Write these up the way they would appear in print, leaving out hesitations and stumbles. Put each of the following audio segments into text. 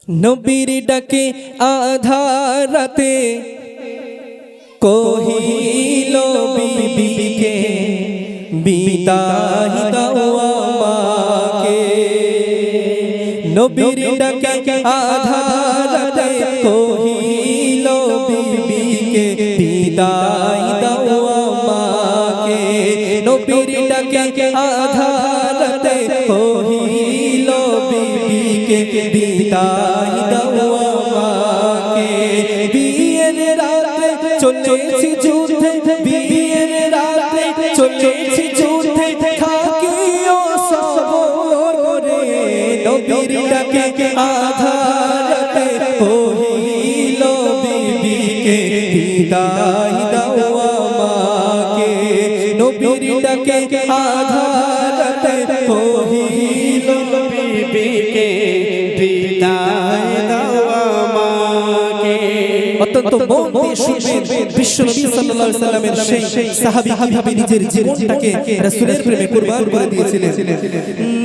নবীর ডাকে আধারাতে কহিল বিবিকে বিদায় দাও আমাকে। নবীর ডাকে আধারাতে কহিল বিবিকে বিদায় দাও আমাকে। নবীর ডাকে আধারাতে কহিল বিবিকে বিদায় দাও আমাকে। বিয়ের রাতে চলেছি যুদ্ধে, বিয়ের রাতে চলেছি যুদ্ধে, থাকিও সবর করে। নবীর ডাকে আধারাতে কহিল বিবিকে বিদায় দাও আমাকে। নবীর ডাকে আধারাতে কহিল বিবিকে বিদায় দাও আমাকে। অত্যন্ত মন দিয়ে শুনবেন বিশ্বনবী সাল্লাল্লাহু আলাইহি সাল্লামের সেই সাহাবী কিভাবে নিজের জীবনটাকে রাসূলের প্রেমে কুরবান করে দিয়েছিলেন।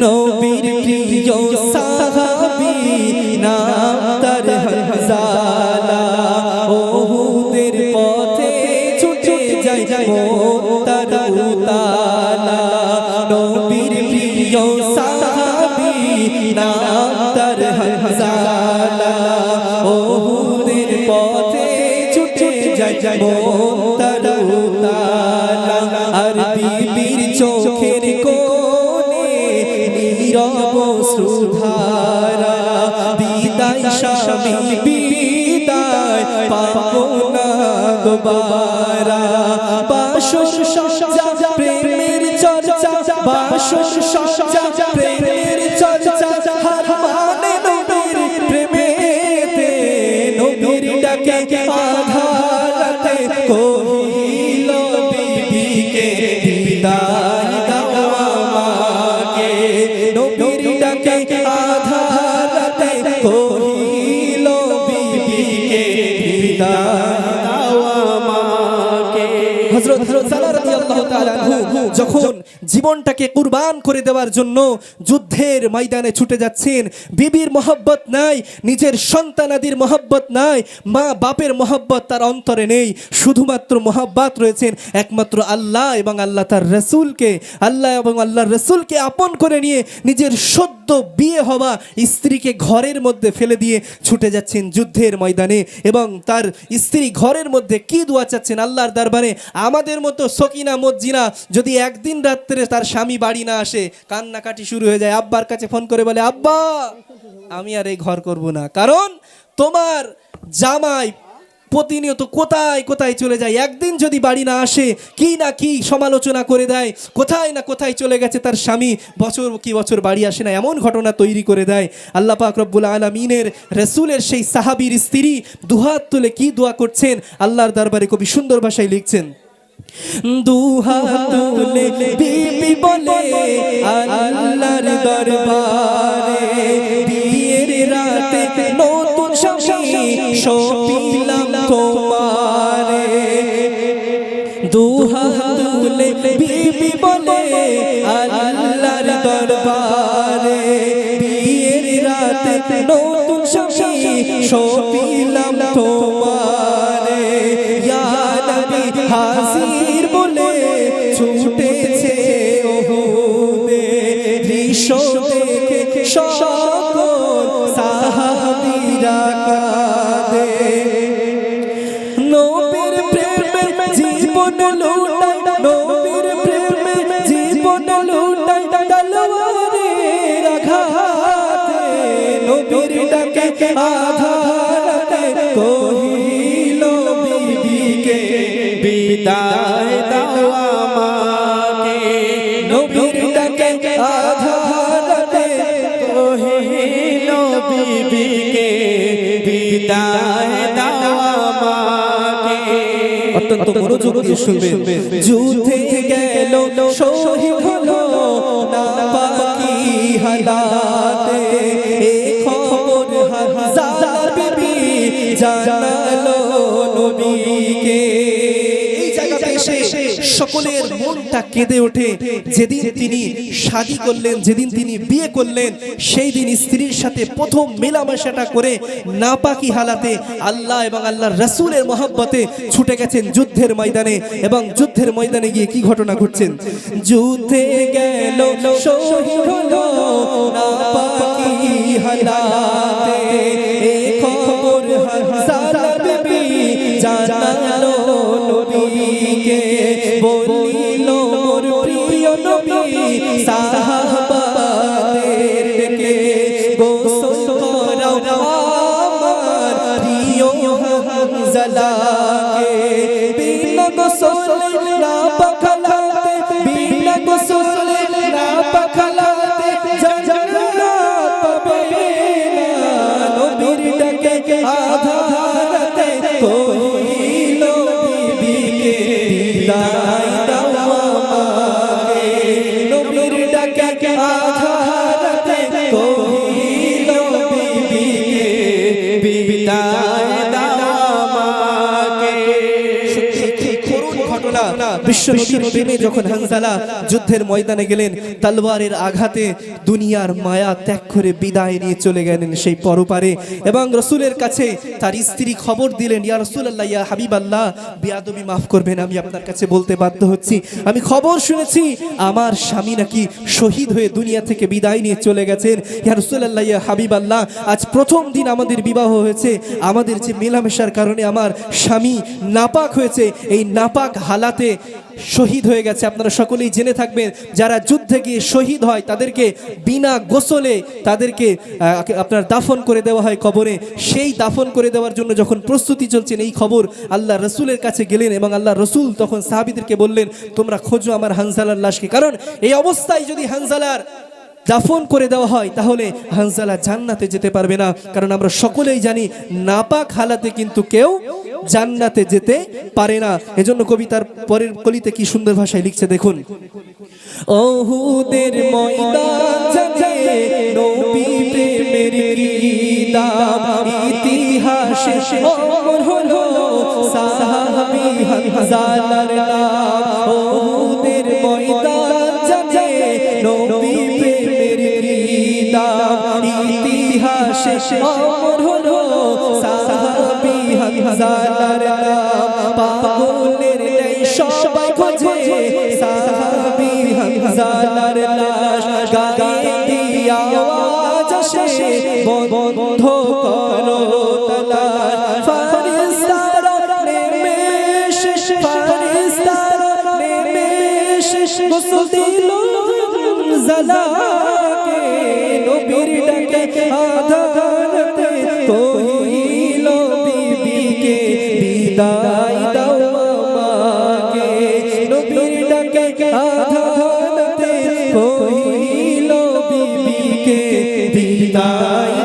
নবীর প্রিয় সাহাবী নাম তার হানজালা, ওহুদের পথে ছুটে যায় তার উতালা। নবীর প্রিয় সাহাবী নাম তার হানজালা, ওহুদের পথে ছুটে যায় তার উতালা। আর বিবির চোখের কোণে নীরব শ্রুধারা, বিদায় স্বামী বিদায় পাবো না দুবারা। বাসর সজ্জা প্রেমের চর্চা, বাসর সজ্জা প্রেমের চর্চা, হার মানে নবীর প্রেমেতে। নবীর ডাকে আধারাতে কহিল বিবিকে বিদায় দাও আমাকে। নবীর ডাকে আধারাতে কহিল বিবিকে বিদায় দাও আমাকে। হযরত সালাহ রাদিয়াল্লাহু তাআলা আনহু যখন জীবনটাকে কুরবান করে দেওয়ার জন্য যুদ্ধের ময়দানে ছুটে যাচ্ছেন, বিবির মহব্বত নাই, নিজের সন্তানাদির মহব্বত নাই, মা বাপের মহব্বত তার অন্তরে নেই। শুধুমাত্র মহব্বত রয়েছেন একমাত্র আল্লাহ এবং আল্লাহ তার রাসূলকে। আল্লাহ এবং আল্লাহর রাসূলকে আপন করে নিয়ে নিজের সদ্য বিয়ে হওয়া স্ত্রীকে ঘরের মধ্যে ফেলে দিয়ে ছুটে যাচ্ছেন যুদ্ধের ময়দানে। এবং তার স্ত্রী ঘরের মধ্যে কি দোয়া চাচ্ছেন আল্লাহর দরবারে। আমাদের মতো সকিনা মজ্জিনা যদি একদিন রাত্রে তার স্বামী বাড়ি না আসে, কান্নাকাটি শুরু হয়ে যায়, আব্বার কাছে ফোন করে বলে, আব্বা আমি আর এই ঘর করব না, কারণ তোমার জামাই প্রতিনিয়ত কোথায় কোথায় চলে যায়, একদিন যদি বাড়ি না আসে কি না কি সমালোচনা করে দেয়, কোথায় না কোথায় চলে গেছে তার স্বামী, বছর কি বছর বাড়ি আসে না, এমন ঘটনা তৈরি করে দেয়। আল্লাহ পাক রব্বুল আলামিনের রাসূলের সেই সাহাবীর স্ত্রী দুহাত তুলে কি দোয়া করছেন আল্লাহর দরবারে কবি সুন্দর ভাষায় লিখছেন। দুহাত তুলে বিবি বলে আল্লাহর দরবারে, বিয়ের রাতে নতুন স্বামী সপিলাম তোমারে। দুহাত তুলে বিবি বলে আল্লাহর দরবারে, বিয়ের রাতে নতুন স্বামী সপিলাম তোমারে। ইয়া নবী হাজির বলে ছুটেছে ওহুদে, দৃশ্য দেখে সকল সাহাবীরা কাঁদে। নবীর প্রেমে জীবন লুটাই, নবীর প্রেমে জীবন লুটাই, তলোয়ারের আঘাতে। নবীর ডাকে আধারাতে কহিল বিবিকে বিদায় দাও আমাকে। নবীর ডাকে আধারাতে কহিল বিবিকে বিদায় দাও আমাকে। অত্যন্ত মনোযোগ দিয়ে শুনবেন। যুদ্ধে গেল শহীদ হলো না বাকি হালাতে, এই খবর হাজার বিবি জানালো নবীকে। এই জায়গাতে এসে সকলের মনটা কেঁদে ওঠে। যেদিন তিনি শাদী করলেন, যেদিন তিনি বিয়ে করলেন, সেই দিন স্ত্রীর সাথে প্রথম মেলামেশাটা করে নাপাকি হালাতে আল্লাহ এবং আল্লাহর রাসূলের মহব্বতে ছুটে গেছেন যুদ্ধের ময়দানে। এবং যুদ্ধের ময়দানে গিয়ে কি ঘটনা ঘটছেন? যুদ্ধে গেল শহীদ হলো নাপাকি হালাতে, এই খবর হানজালা বিবি জানালো নবীকে। বলিল মোর প্রিয় নবী সাহাবাদের ডেকে, গোসল করাও আমার প্রিয় হানজালাকে। বিনা গোসলে নাপাক হালাতে, বিনা গোসলে নাপাক হালাতে জান্নাত পাবে না। নবীর ডাকে আধা রাতে কহিল বিবিকে বিদায় দাও আমাকে। নবীর ডাকে আধা রাতে কহিল বিবিকে বিদায় দাও আমাকে। করুণ ঘটনা। বিশ্বনবীর প্রেমে যখন হানজালা যুদ্ধের ময়দানে গেলেন, তলোয়ারের আঘাতে দুনিয়ার মায়া ত্যাগ করে বিদায় নিয়ে চলে গেলেন সেই পরপারে। এবং রাসূলের কাছে তার স্ত্রী খবর দিলেন, ইয়া রাসূলুল্লাহ, ইয়া হাবিবাল্লাহ, বিয়াদবি মাফ করবেন, আমি আপনার কাছে বলতে বাধ্য হচ্ছি, আমি খবর শুনেছি আমার স্বামী নাকি শহীদ হয়ে দুনিয়া থেকে বিদায় নিয়ে চলে গেছেন। ইয়া রাসূলুল্লাহ, ইয়া হাবিবাল্লাহ, আজ প্রথম দিন আমাদের বিবাহ হয়েছে, আমাদের যে মেলামেশার কারণে আমার স্বামী নাপাক হয়েছে, এই নাপাক হালাতে শহীদ হয়ে গেছে। আপনারা সকলেই জেনে থাকবেন, যারা যুদ্ধে গিয়ে শহীদ হয় তাদেরকে বিনা গোসলে তাদেরকে আপনার দাফন করে দেওয়া হয় কবরে। সেই দাফন করে দেওয়ার জন্য যখন প্রস্তুতি চলছেন, এই খবর আল্লাহ রসুলের কাছে গেলেন এবং আল্লাহ রসুল তখন সাহাবীদেরকে বললেন, তোমরা খোঁজো আমার হানজালার লাশকে, কারণ এই অবস্থায় যদি হানজালার দাফন করে দেওয়া হয় তাহলে হানজালা জান্নাতে যেতে পারবে না। কারণ আমরা সকলেই জানি নাপাক হালাতে কিন্তু কেউ জান্নাতে যেতে পারে না। এজন্য কবিতার পরের কলিতে কি সুন্দর ভাষায় লিখছে দেখুন। ওহুদের ময়দান জাগে নবী প্রেমের গীতাম, ইতিহাসে অমর হলো সাহাবী হানজালার নাম। ওহুদের ময়দান জাগে নবী প্রেমের গীতাম, ইতিহাসে অমর হলো সাহাবী হানজালার নাম। পাগলের নেই সবাই খোঁজে সাহাবী হানজালার লাশ, গায়ে দিয়া আওয়াজ আসে বন্ধ করো তালাশ। ফারিস্তারা নেমে এসে, ফারিস্তারা নেমে এসে গোসল দিল হানজালাকে। নবীর ডাকে আধা রাতে কহিল বিবিকে বিদায় দাও আমাকে। নবীর ডাকে আধা রাতে কহিল বিবিকে বিদায়